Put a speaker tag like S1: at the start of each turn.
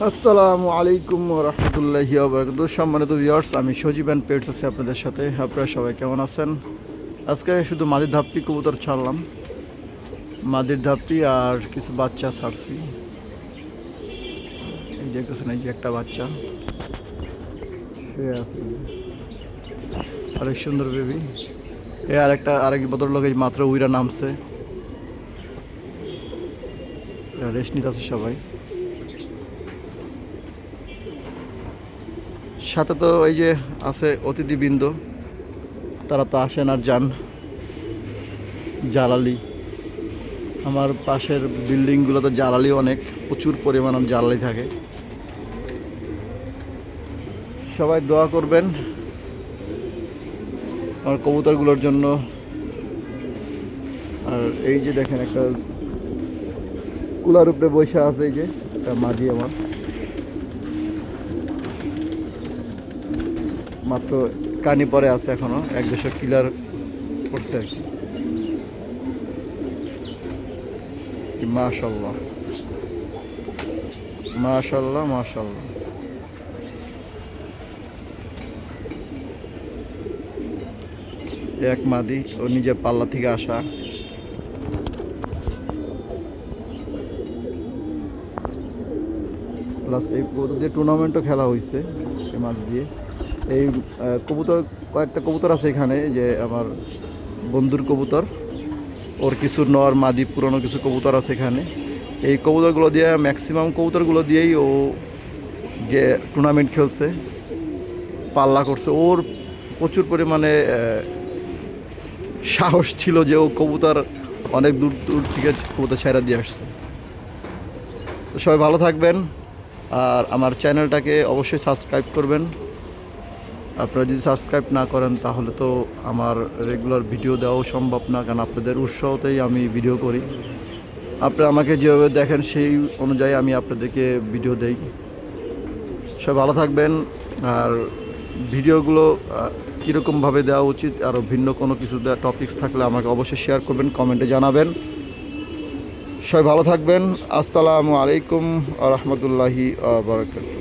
S1: আসসালামু আলাইকুম রহমতুল্লাহি ওয়া সম্মানিত ভিউয়ার্স, আমি সজীব অ্যান্ড পেটস আছি আপনাদের সাথে। আপনারা সবাই কেমন আছেন? আজকে শুধু মাদির ধাপ্পি কবুতর ছাড়লাম, মাদির ধাপ্পি আর কিছু বাচ্চা ছাড়ছি। এই দেখতেছেন, এই যে একটা বাচ্চা শুয়ে আছে, আরেক সুন্দর বেবি। আরেক ভদ্রলোক এই মাত্র উইরা নামছে, রেস্ট নিতে আছে সবাই। সাথে তো এই যে আছে অতিথিবৃন্দ, তারা তো আসেন আর যান। জ্বালালি, আমার পাশের বিল্ডিংগুলোতে জ্বালালি অনেক, প্রচুর পরিমাণ জ্বালালি থাকে। সবাই দোয়া করবেন আমার কবুতরগুলোর জন্য। আর এই যে দেখেন, একটা কুলার উপরে বসে আছে, এই যে একটা মাঝি আমার, মাত্র কানি পরে আছে, এখনো এক দেশে কিলার করছে আর কি। মাশাল্লাহ মাশাল্লাহ মাশাল্লাহ। এক মাদি, ও নিজের পাল্লা থেকে আসা। প্লাস এই কবুতর দিয়ে টুর্নামেন্টও খেলা হয়েছে এই মাছ দিয়ে। এই কবুতর, কয়েকটা কবুতর আছে এখানে, যে আমার বন্ধুর কবুতর, ওর কিছু নর মাদি পুরনো কিছু কবুতর আছে এখানে। এই কবুতরগুলো দিয়ে, ম্যাক্সিমাম কবুতরগুলো দিয়েই ও যে টুর্নামেন্ট খেলছে, পাল্লা করছে। ওর প্রচুর পরিমাণে সাহস ছিল যে ও কবুতর অনেক দূর দূর থেকে কবুতর ছাইরা দিয়ে আসছে। তো সবাই ভালো থাকবেন, আর আমার চ্যানেলটাকে অবশ্যই সাবস্ক্রাইব করবেন। আপনারা যদি সাবস্ক্রাইব না করেন তাহলে তো আমার রেগুলার ভিডিও দেওয়াও সম্ভব না, কারণ আপনাদের উৎসাহতেই আমি ভিডিও করি। আপনারা আমাকে যেভাবে দেখেন সেই অনুযায়ী আমি আপনাদেরকে ভিডিও দেই। সবাই ভালো থাকবেন। আর ভিডিওগুলো কীরকমভাবে দেওয়া উচিত, আরও ভিন্ন কোনো কিছু দেওয়া টপিকস থাকলে আমাকে অবশ্যই শেয়ার করবেন, কমেন্টে জানাবেন। সবাই ভালো থাকবেন। আসসালামু আলাইকুম ওয়া রাহমাতুল্লাহি ওয়া বারাকাতুহু।